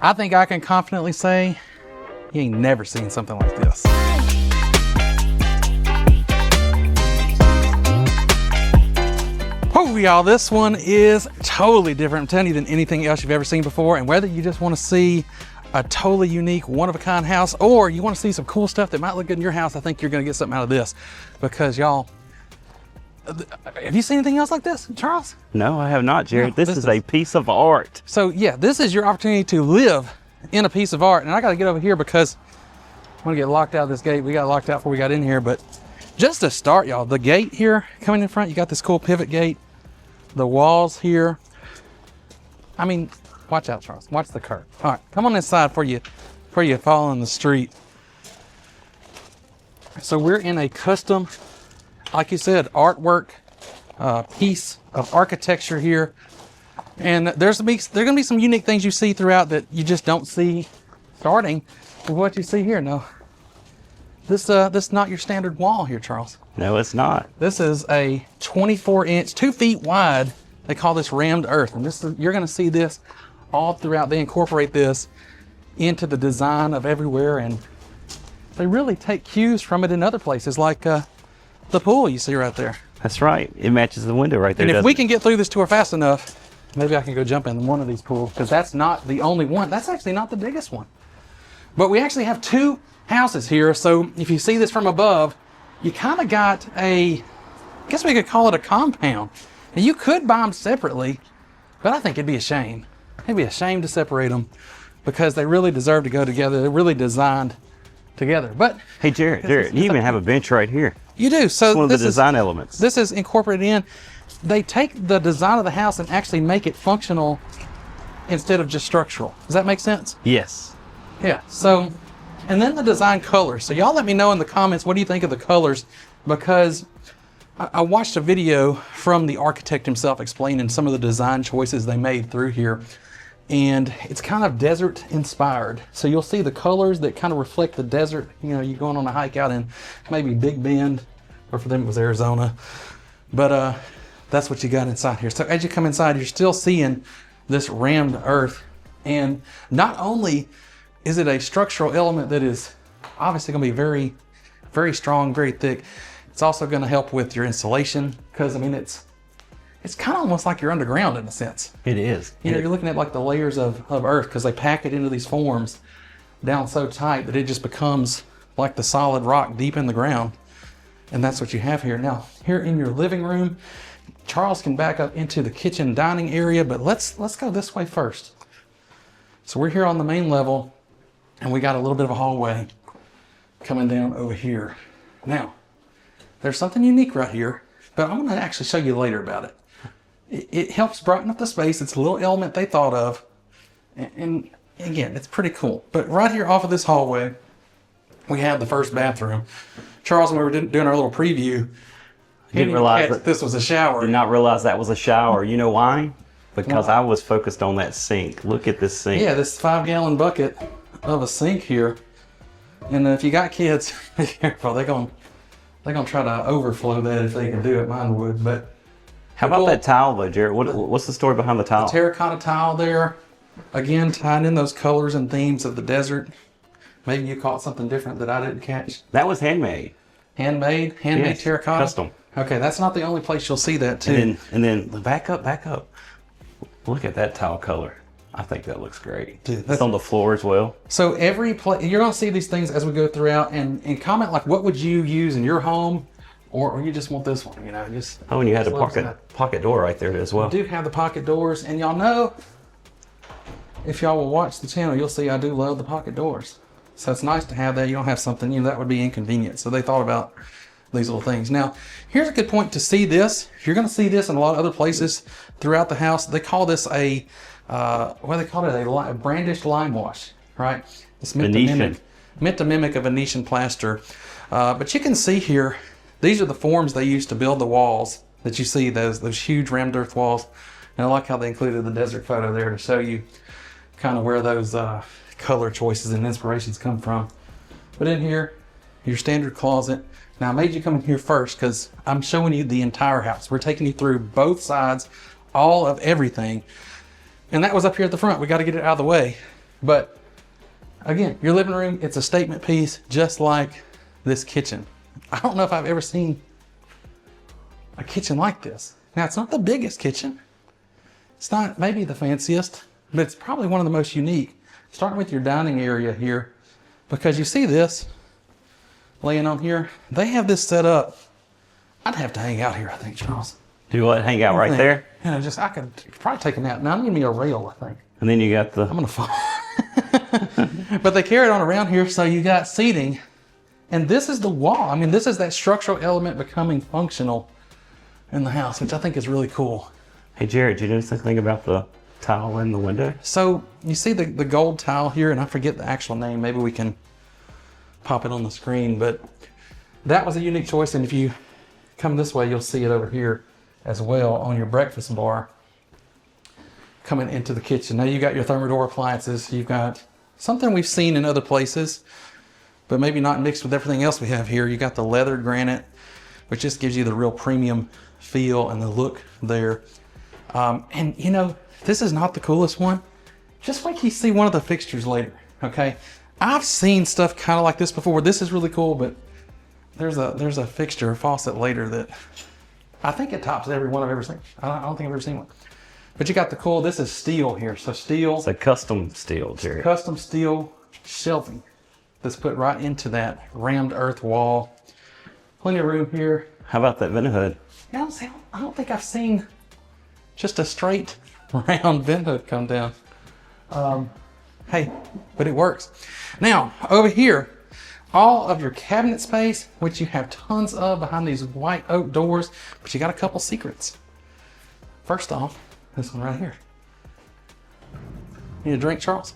I think I can confidently say you ain't never seen something like this. Oh, y'all, this one is totally different, I'm telling you, than anything else you've ever seen before. And whether you just want to see a totally unique, one-of-a-kind house, or you want to see some cool stuff that might look good in your house, I think you're going to get something out of this. Because, y'all, have you seen anything else like this, Charles? No, I have not, Jared. No, this is a piece of art. So, yeah, this is your opportunity to live in a piece of art. And I got to get over here because I'm going to get locked out of this gate. We got locked out before we got in here. But just to start, y'all, the gate here coming in front, you got this cool pivot gate. The walls here. I mean, watch out, Charles. Watch the curve. All right, come on inside before you fall in the street. So we're in a custom, like you said, artwork piece of architecture here. And there's going to be some unique things you see throughout that you just don't see starting with what you see here. No, this is not your standard wall here, Charles. No, it's not. This is a 24-inch, 2 feet wide. They call this rammed earth. And you're going to see this all throughout. They incorporate this into the design of everywhere. And they really take cues from it in other places, like the pool you see right there. That's right. It matches the window right there. And if we can get through this tour fast enough, maybe I can go jump in one of these pools, because that's not the only one. That's actually not the biggest one. But we actually have 2 houses here. So if you see this from above, you kind of got I guess we could call it a compound. And you could buy them separately, but I think it'd be a shame. It'd be a shame to separate them because they really deserve to go together. They're really designed together. But hey, Jared, you even have a bench right here. You do. So it's one of the design elements. This is incorporated in. They take the design of the house and actually make it functional instead of just structural. Does that make sense? Yes. Yeah. So, and then the design colors. So y'all let me know in the comments, what do you think of the colors? Because I watched a video from the architect himself explaining some of the design choices they made through here. And it's kind of desert inspired. So you'll see the colors that kind of reflect the desert. You know, you're going on a hike out in maybe Big Bend, or for them it was Arizona. But that's what you got inside here. So as you come inside, you're still seeing this rammed earth. And not only is it a structural element that is obviously going to be very, very strong, very thick, it's also going to help with your insulation, because I mean it's kind of almost like you're underground in a sense. It is. You know, you're looking at like the layers of earth, because they pack it into these forms down so tight that it just becomes like the solid rock deep in the ground. And that's what you have here. Now, here in your living room, Charles can back up into the kitchen dining area, but let's go this way first. So we're here on the main level, and we got a little bit of a hallway coming down over here. Now, there's something unique right here, but I'm going to actually show you later about it. It helps brighten up the space. It's a little element they thought of. And again, it's pretty cool. But right here off of this hallway, we have the first bathroom. Charles, when we were doing our little preview, didn't realize that this was a shower. Did not realize that was a shower. You know why? Because I was focused on that sink. Look at this sink. Yeah, this 5-gallon bucket of a sink here. And if you got kids, be careful. They're gonna try to overflow that if they can do it. Mine would. But how about that tile though, Jared? What's the story behind the tile? The terracotta tile there. Again, tying in those colors and themes of the desert. Maybe you caught something different that I didn't catch. That was handmade. Handmade yes, terracotta. Custom. Okay, that's not the only place you'll see that too. And then back up. Look at that tile color. I think that looks great. Dude, it's on the floor as well. So every place, you're gonna see these things as we go throughout, and comment like what would you use in your home, or you just want this one, you know, just. Oh, and you had a pocket door right there as well. We do have the pocket doors, and y'all know, if y'all will watch the channel, you'll see I do love the pocket doors. So it's nice to have that. You don't have something, you know, that would be inconvenient. So they thought about these little things. Now, here's a good point to see this. You're going to see this in a lot of other places throughout the house. They call this a, what do they call it? A brandished lime wash, right? It's meant to mimic a Venetian plaster. But you can see here, these are the forms they used to build the walls that you see, those huge rammed earth walls. And I like how they included the desert photo there to show you kind of where those color choices and inspirations come from. But in here, your standard closet. Now I made you come in here first because I'm showing you the entire house. We're taking you through both sides, all of everything. And that was up here at the front. We got to get it out of the way But again, your living room, it's a statement piece, just like this kitchen. I don't know if I've ever seen a kitchen like this. Now, it's not the biggest kitchen. It's not maybe the fanciest, but it's probably one of the most unique. Starting with your dining area here, because you see this laying on here. They have this set up. I'd have to hang out here, I think, Charles. Do what? Hang out right there? Yeah, just I could probably take a nap. Now, I need me a rail, I think. And then you got the... I'm gonna fall. But they carry it on around here, so you got seating. And this is the wall. I mean, this is that structural element becoming functional in the house, which I think is really cool. Hey, Jared, did you notice anything about the tile in the window? So you see the gold tile here, and I forget the actual name. Maybe we can pop it on the screen, but that was a unique choice. And if you come this way, you'll see it over here as well on your breakfast bar coming into the kitchen. Now you got your Thermador appliances. You've got something we've seen in other places, but maybe not mixed with everything else we have here. You got the leathered granite, which just gives you the real premium feel and the look there. And you know, this is not the coolest one. Just wait till you see one of the fixtures later, okay? I've seen stuff kind of like this before. This is really cool, but there's a fixture, a faucet later that I think it tops every one I've ever seen. I don't think I've ever seen one. But you got the cool, this is steel here. So steel. It's a custom steel, Jerry. Custom steel shelving that's put right into that rammed earth wall. Plenty of room here. How about that vent hood? Yeah, I don't think I've seen just a straight round vent hood come down. Hey, but it works. Now, over here, all of your cabinet space, which you have tons of behind these white oak doors, but you got a couple secrets. First off, this one right here. Need a drink, Charles?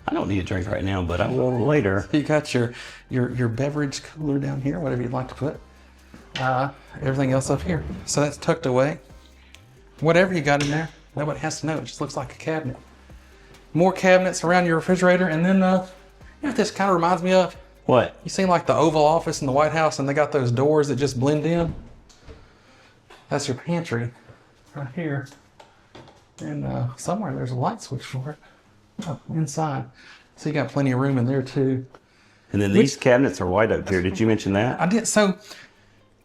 I don't need a drink right now, but I will later. You got your beverage cooler down here, whatever you'd like to put. Everything else up here. So that's tucked away. Whatever you got in there, nobody has to know. It just looks like a cabinet. More cabinets around your refrigerator, and then you know what this kind of reminds me of? What? You seen like the Oval Office in the White House, and they got those doors that just blend in? That's your pantry right here. And somewhere there's a light switch for it up inside. So you got plenty of room in there too. And then these cabinets are white oak here. Did you mention that? I did. So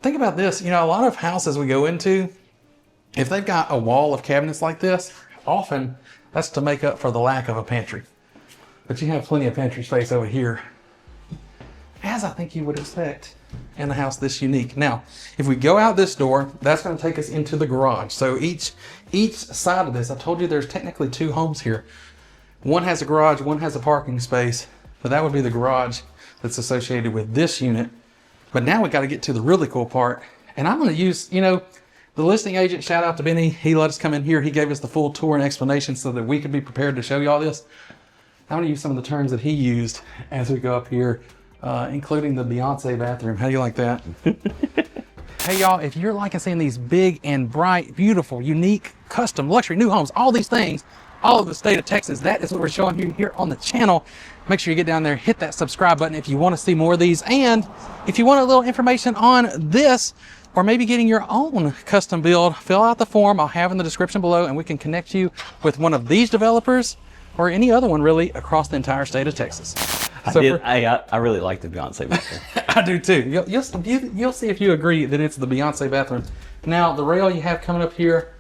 think about this. You know, a lot of houses we go into, if they've got a wall of cabinets like this, often that's to make up for the lack of a pantry. But you have plenty of pantry space over here, as I think you would expect in a house this unique. Now, if we go out this door, that's going to take us into the garage. So each side of this, I told you there's technically two homes here. One has a garage, one has a parking space, but that would be the garage that's associated with this unit. But now we got to get to the really cool part. And I'm going to use, you know, the listing agent, shout out to Beni. He let us come in here. He gave us the full tour and explanation so that we could be prepared to show you all this. I'm going to use some of the terms that he used as we go up here, including the Beyonce bathroom. How do you like that? Hey, y'all, if you're liking seeing these big and bright, beautiful, unique, custom, luxury, new homes, all these things, all over the state of Texas, that is what we're showing you here on the channel. Make sure you get down there, hit that subscribe button if you want to see more of these. And if you want a little information on this, or maybe getting your own custom build, fill out the form I'll have in the description below, and we can connect you with one of these developers or any other one really across the entire state of Texas. I really like the Beyonce bathroom. I do too. You'll see if you agree that it's the Beyonce bathroom. Now, the rail you have coming up here,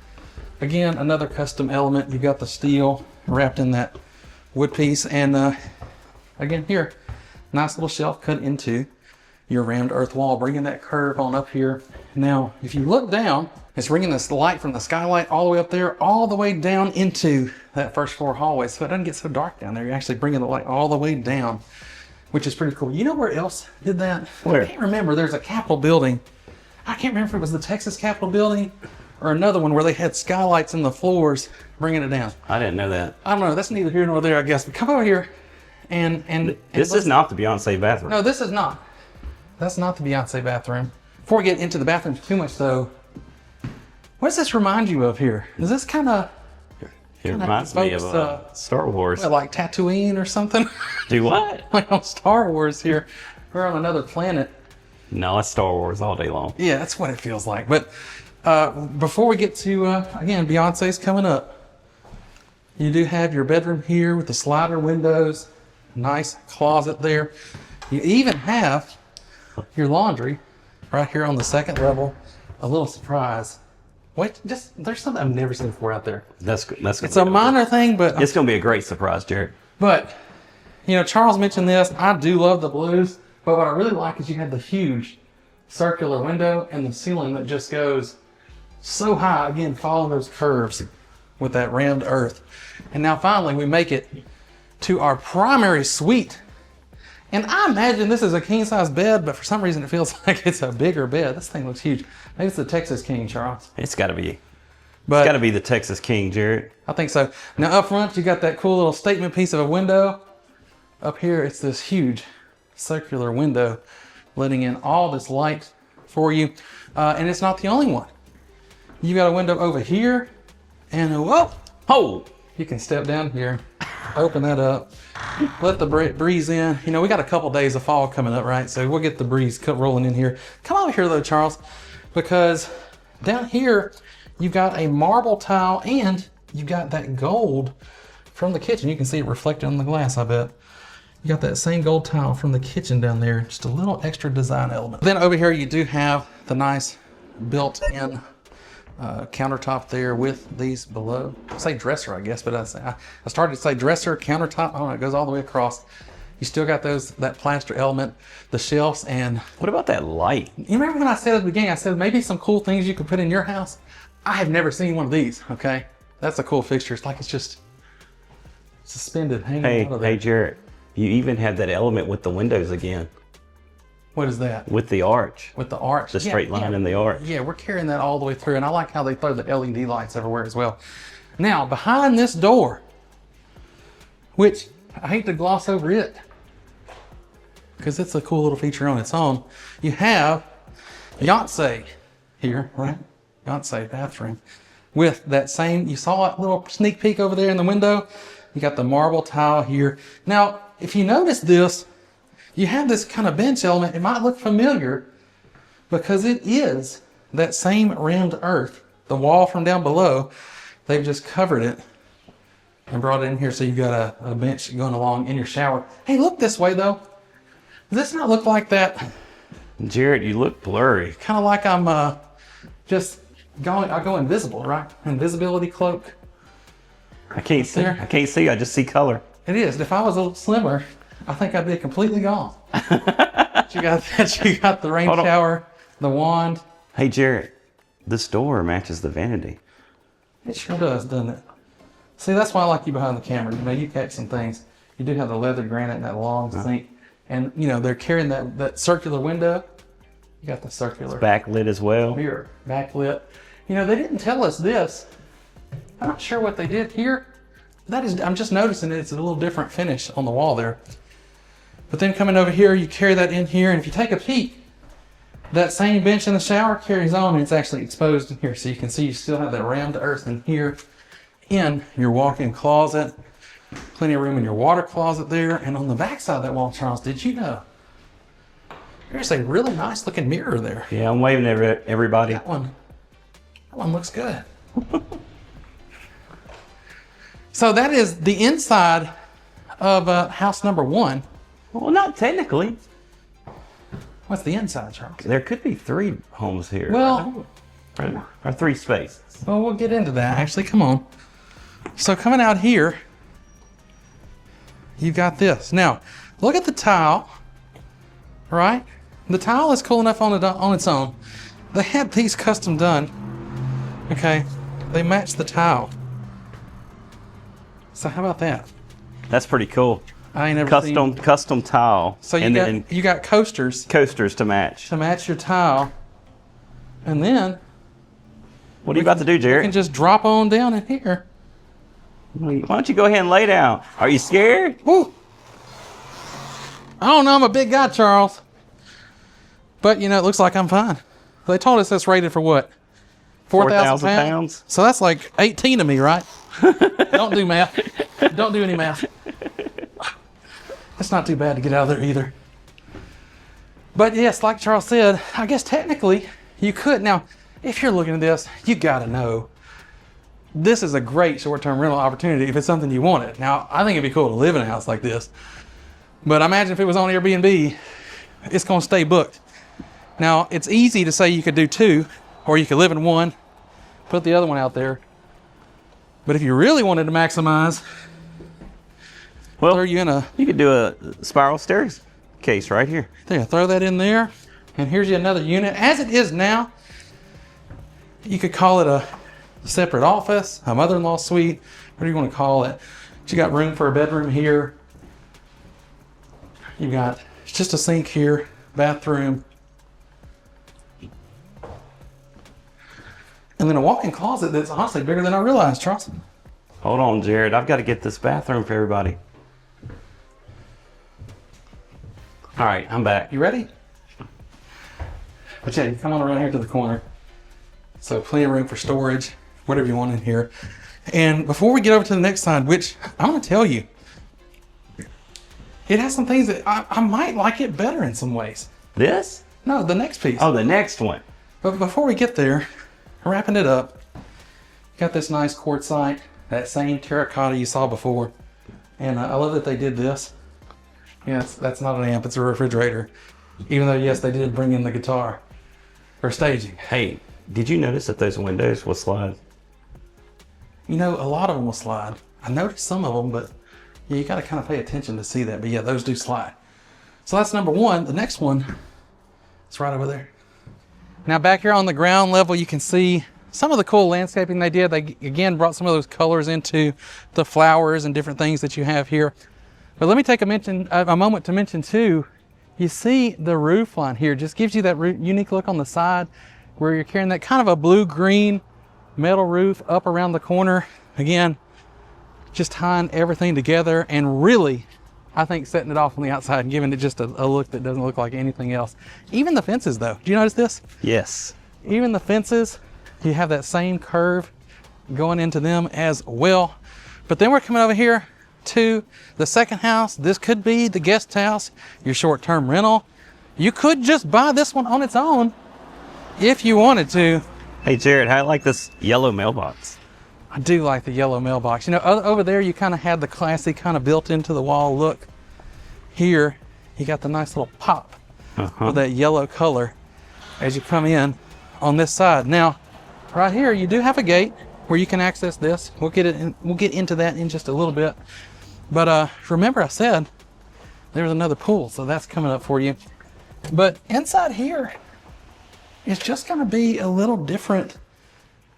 again, another custom element. You got the steel wrapped in that wood piece. And again, here, nice little shelf cut into your rammed earth wall, bringing that curve on up here. Now, if you look down, it's bringing this light from the skylight all the way up there, all the way down into that first floor hallway. So it doesn't get so dark down there. You're actually bringing the light all the way down, which is pretty cool. You know where else did that? Where? I can't remember. There's a Capitol building. I can't remember if it was the Texas Capitol building or another one where they had skylights in the floors bringing it down. I didn't know that. I don't know. That's neither here nor there, I guess. But come over here and this is not the Beyonce bathroom. No, this is not. That's not the Beyonce bathroom. Before we get into the bathrooms too much though, what does this remind you of here? Is this kind of... It reminds me of Star Wars. What, like Tatooine or something? Do what? Like on Star Wars here. We're on another planet. No, it's Star Wars all day long. Yeah, that's what it feels like. But before we get to, again, Beyonce's coming up. You do have your bedroom here with the slider windows, nice closet there. You even have your laundry right here on the second level. A little surprise. Wait, there's something I've never seen before out there. That's It's a minor thing, but it's gonna be a great surprise, Jared. But you know, Charles mentioned this. I do love the blues, but what I really like is you have the huge circular window and the ceiling that just goes so high. Again, following those curves with that rammed earth. And now finally we make it to our primary suite. And I imagine this is a king size bed, but for some reason it feels like it's a bigger bed. This thing looks huge. Maybe it's the Texas King, Charles. It's gotta be. But It's gotta be the Texas King, Jared. I think so. Now up front, you got that cool little statement piece of a window. Up here, it's this huge circular window letting in all this light for you. And it's not the only one. You got a window over here, and whoa, Oh, you can step down here, open that up, let the breeze in. You know, we got a couple days of fall coming up, right? So we'll get the breeze rolling in here. Come over here though, Charles, because down here, you've got a marble tile and you've got that gold from the kitchen. You can see it reflected on the glass, I bet. You got that same gold tile from the kitchen down there, just a little extra design element. Then over here, you do have the nice built-in countertop there with these below. I say dresser, I guess, but I started to say dresser, countertop. I don't know, it goes all the way across. You still got that plaster element, the shelves, and what about that light? you remember when I said at the beginning, I said maybe some cool things you could put in your house? I have never seen one of these, okay? That's a cool fixture. It's like it's just suspended, hanging out of there. Hey, Jared, you even had that element with the windows again. What is that? With the arch. With the arch. The straight line in the arch. Yeah, we're carrying that all the way through, and I like how they throw the LED lights everywhere as well. Now, behind this door, which I hate to gloss over it, because it's a cool little feature on its own, you have Yahtzee here, right? Yahtzee bathroom. With that same, you saw a little sneak peek over there in the window. You got the marble tile here. Now, if you notice this, you have this kind of bench element. It might look familiar because it is that same rammed earth. The wall from down below, they've just covered it and brought it in here so you've got a bench going along in your shower. Hey, look this way though. Does this not look like that? Jared, you look blurry. Kind of like I'm just going, I go invisible, right? Invisibility cloak. I can't see. There. I can't see. I just see color. It is. If I was a little slimmer, I think I'd be completely gone. You got the rain shower, the wand. Hey, Jared, this door matches the vanity. It sure does, doesn't it? See, that's why I like you behind the camera. You know, you catch some things. You do have the leather granite and that long sink. And, you know, they're carrying that circular window. You got the circular. It's backlit as well. Mirror, backlit. You know, they didn't tell us this. I'm not sure what they did here. That is, I'm just noticing it's a little different finish on the wall there. But then coming over here, you carry that in here, and if you take a peek, that same bench in the shower carries on, and it's actually exposed in here. So you can see you still have that rammed earth in here in your walk-in closet. Plenty of room in your water closet there. And on the back side of that wall, Charles, did you know? There's a really nice looking mirror there. Yeah, I'm waving at everybody. That one looks good. So that is the inside of house number one. Well, not technically. What's the inside, Charles? There could be 3 homes here. Well, or 3 spaces. well, we'll get into that. Actually, come on. So coming out here, you've got this. Now, look at the tile, right? The tile is cool enough on its own. They had these custom done. Okay, they match the tile. So how about that? That's pretty cool. I ain't never seen. Custom tile. So you got coasters coasters to match. to match your tile, and then What are you about to do, you Jared? can just drop on down in here. Why don't you go ahead and lay down? Are you scared? Woo! I don't know. I'm a big guy, Charles. But you know, it looks like I'm fine. They told us that's rated for what? 4,000 pounds. So that's like 18 of me, right? Don't do math. Don't do any math. That's not too bad to get out of there either. But yes, like Charles said, I guess technically you could. Now, if you're looking at this, you gotta know this is a great short-term rental opportunity if it's something you wanted. Now, I think it'd be cool to live in a house like this, but imagine if it was on Airbnb, it's going to stay booked. Now, it's easy to say you could do 2, or you could live in one, put the other one out there. But if you really wanted to maximize, Well, throw you in a, you could do a spiral staircase right here. there, throw that in there, and here's you another unit. As it is now, you could call it a separate office, a mother-in-law suite, whatever you want to call it. But you got room for a bedroom here. You've got just a sink here, bathroom, and then a walk-in closet that's honestly bigger than I realized, Charles. Hold on, Jared. I've got to get this bathroom for everybody. All right, I'm back. You ready? But yeah, you come on around here to the corner. So plenty of room for storage, whatever you want in here. And before we get over to the next side, which I'm going to tell you, it has some things that I might like it better in some ways. This? No, the next piece. Oh, the next one. But before we get there, wrapping it up, got this nice quartzite, that same terracotta you saw before. And I love that they did this. Yes, that's not an amp, it's a refrigerator. Even though, yes, they did bring in the guitar for staging. Hey, did you notice that those windows will slide? You know, a lot of them will slide. I noticed some of them, but yeah, you got to kind of pay attention to see that. But yeah, those do slide. So that's number one. The next one is right over there. Now back here on the ground level, you can see some of the cool landscaping they did. They again brought some of those colors into the flowers and different things that you have here. But let me take a moment to mention too, you see the roof line here just gives you that unique look on the side where you're carrying that kind of a blue-green metal roof up around the corner. Again, just tying everything together and really, I think, setting it off on the outside and giving it just a look that doesn't look like anything else. Even the fences though, do you notice this? Yes. Even the fences, you have that same curve going into them as well. But then we're coming over here to the second house. This could be the guest house, your short-term rental. You could just buy this one on its own if you wanted to. Hey, Jared, how do you like this yellow mailbox? I do like the yellow mailbox. You know, over there you kind of had the classy kind of built into the wall look. Here, you got the nice little pop of that yellow color as you come in on this side. Now, right here you do have a gate where you can access this. We'll get into that in just a little bit. But remember I said there was another pool, so that's coming up for you. But inside here, it's just going to be a little different,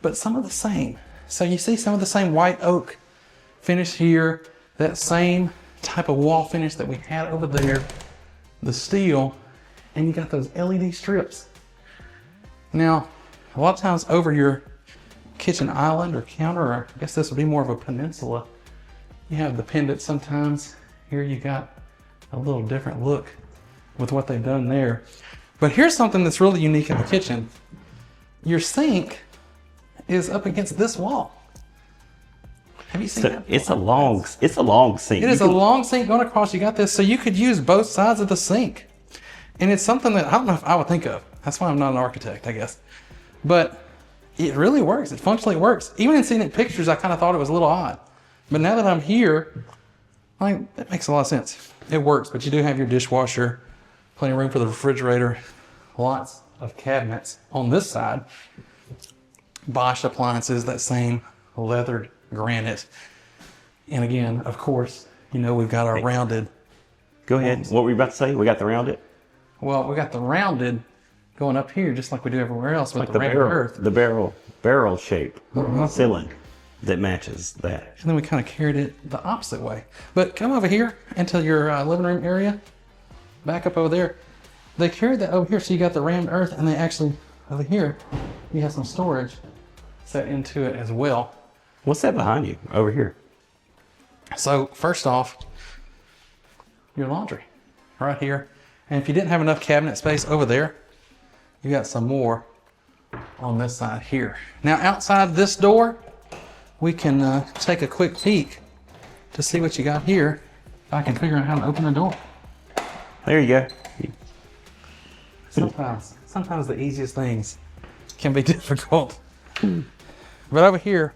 but some of the same. So you see some of the same white oak finish here, that same type of wall finish that we had over there, the steel, and you got those LED strips. Now, a lot of times over your kitchen island or counter, or I guess this would be more of a peninsula, you have the pendant sometimes. Here you got a little different look with what they've done there. But here's something that's really unique in the kitchen. Your sink is up against this wall. Have you seen that? It's a long sink. It is a long sink going across. You got this, so you could use both sides of the sink. And it's something that I don't know if I would think of. That's why I'm not an architect, I guess. But it really works. It functionally works. Even in seeing it in pictures, I kind of thought it was a little odd. But now that I'm here, that makes a lot of sense. It works, but you do have your dishwasher, plenty of room for the refrigerator, lots of cabinets on this side. Bosch appliances, that same leathered granite. And again, of course, you know, we've got our rounded. Go ahead. What were you about to say? We got the rounded? Well, we got the rounded going up here, just like we do everywhere else with Like the rounded earth. The barrel shape ceiling that matches that. And then we kind of carried it the opposite way. But come over here into your living room area, back up over there. They carried that over here, so you got the round earth, and they actually, over here, you have some storage set into it as well. What's that behind you over here? So first off, your laundry right here. And if you didn't have enough cabinet space over there, you got some more on this side here. Now outside this door, we can take a quick peek to see what you got here. If I can figure out how to open the door. There you go. Sometimes the easiest things can be difficult. But over here,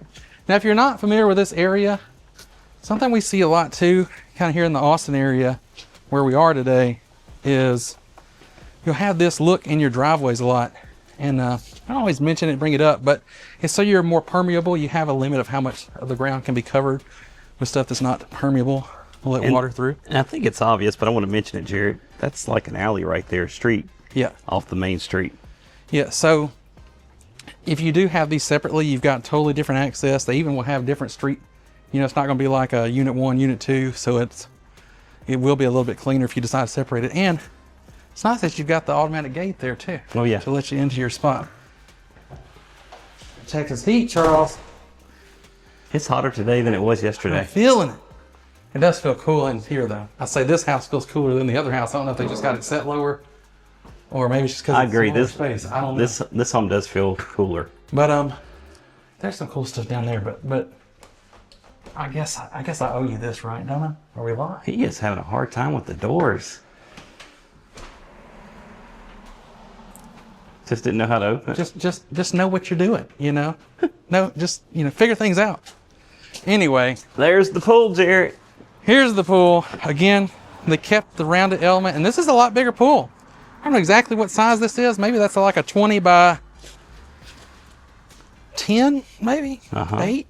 Now, if you're not familiar with this area, something we see a lot too, kind of here in the Austin area where we are today, is you'll have this look in your driveways a lot. And I don't always mention it, bring it up, but it's so you're more permeable. You have a limit of how much of the ground can be covered with stuff that's not permeable. We'll let water through. And I think it's obvious, but I want to mention it, Jared. That's like an alley right there, street. Yeah. Off the main street. Yeah, so if you do have these separately, you've got totally different access. They even will have different street. You know, it's not going to be like a unit 1, unit 2, so it will be a little bit cleaner if you decide to separate it. And it's nice that you've got the automatic gate there too. Oh yeah. To let you into your spot. Texas heat, Charles. It's hotter today than it was yesterday. I'm feeling it. It does feel cool in here though. I say this house feels cooler than the other house. I don't know if they just got it set lower, or maybe it's just because I agree. This space. I don't know. This home does feel cooler. But there's some cool stuff down there. But I guess I owe you this, right, don't I? Are we live? He is having a hard time with the doors. Just didn't know how to open it. Just know what you're doing, you know? No, just, figure things out. Anyway. There's the pool, Jared. Here's the pool. Again, they kept the rounded element, and this is a lot bigger pool. I don't know exactly what size this is. Maybe that's like a 20 by 10, maybe? 8,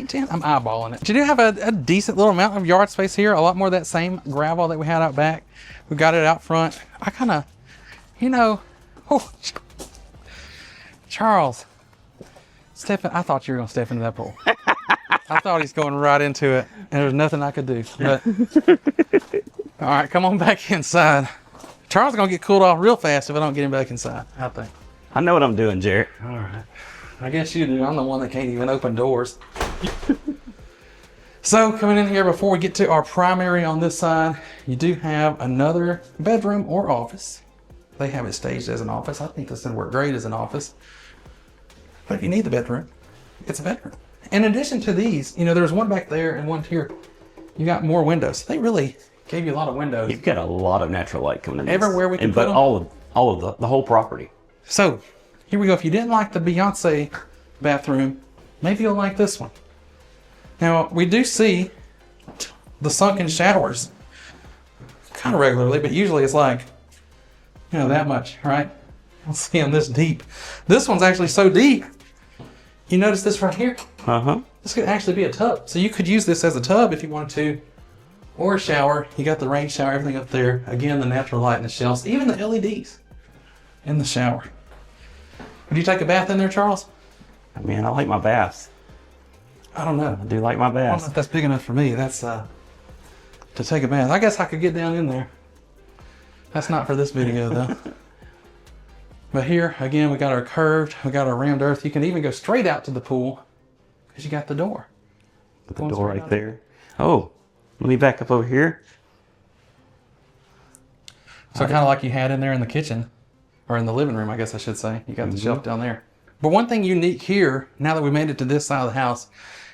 10? I'm eyeballing it. But you do have a decent little amount of yard space here. A lot more of that same gravel that we had out back. We got it out front. I kind of, oh, Charles, I thought you were going to step into that pool. I thought he's going right into it, and there was nothing I could do. But all right, come on back inside. Charles is going to get cooled off real fast if I don't get him back inside, I think. I know what I'm doing, Jared. All right. I guess you do. I'm the one that can't even open doors. So coming in here, before we get to our primary on this side, you do have another bedroom or office. They have it staged as an office. I think this would work great as an office. But if you need the bedroom, it's a bedroom. In addition to these, there's one back there and one here. You got more windows. They really gave you a lot of windows. You've got a lot of natural light coming in. Everywhere we can put but them. all of the whole property. So here we go. If you didn't like the Beyonce bathroom, maybe you'll like this one. Now we do see the sunken showers kind of regularly, but usually it's like, that much, right? I'll see them this deep. This one's actually so deep. You notice this right here? This could actually be a tub. So you could use this as a tub if you wanted to, or a shower. You got the rain shower, everything up there. Again, the natural light in the shelves, even the LEDs in the shower. Would you take a bath in there, Charles? Man, I like my baths. I don't know. I do like my I don't baths. know if that's big enough for me. That's to take a bath. I guess I could get down in there. That's not for this video though. But here, again, we got our curved, we got our rammed earth. You can even go straight out to the pool because you got the door. Put the door right there. Oh, let me back up over here. So kind of like you had in there in the kitchen, or in the living room, I guess I should say. You got the shelf down there. But one thing unique here, now that we made it to this side of the house,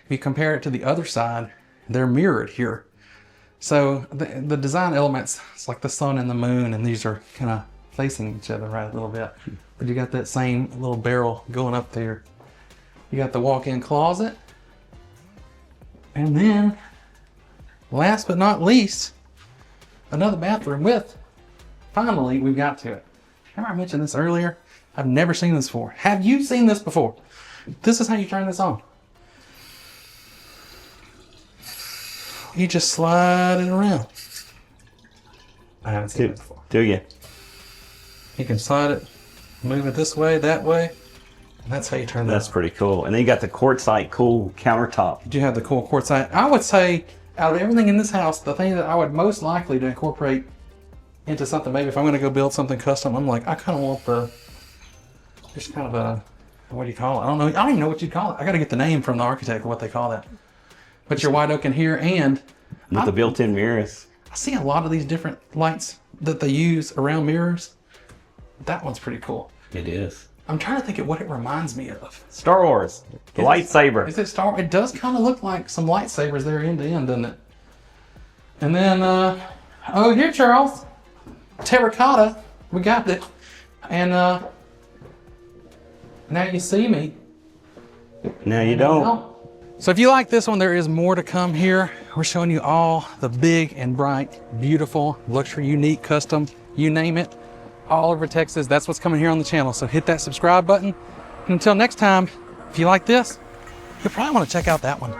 if you compare it to the other side, they're mirrored here. So the design elements, it's like the sun and the moon, and these are kind of facing each other right a little bit. But you got that same little barrel going up there. You got the walk-in closet. And then, last but not least, another bathroom with, finally, we've got to it. Remember I mentioned this earlier? I've never seen this before. Have you seen this before? This is how you turn this on. You just slide it around. I haven't seen it before. Do you? You can slide it, move it this way, that way. And that's how you turn that That's on. pretty cool. And then you got the quartzite cool countertop. You do have the cool quartzite. I would say, out of everything in this house, the thing that I would most likely to incorporate into something, maybe if I'm going to go build something custom, I'm like, I kind of want just kind of a, what do you call it? I don't know. I don't even know what you'd call it. I got to get the name from the architect of what they call that. But your white oak in here, and With the built-in mirrors. I see a lot of these different lights that they use around mirrors. That one's pretty cool. It is. I'm trying to think of what it reminds me of. Star Wars. The lightsaber. Is it Star Wars? It does kind of look like some lightsabers there end to end, doesn't it? And then, oh, here, Charles. Terracotta. We got it. And now you see me. Now you don't. So if you like this one, there is more to come here. We're showing you all the big and bright, beautiful, luxury, unique, custom, you name it, all over Texas. That's what's coming here on the channel. So hit that subscribe button. And until next time, if you like this, you'll probably want to check out that one.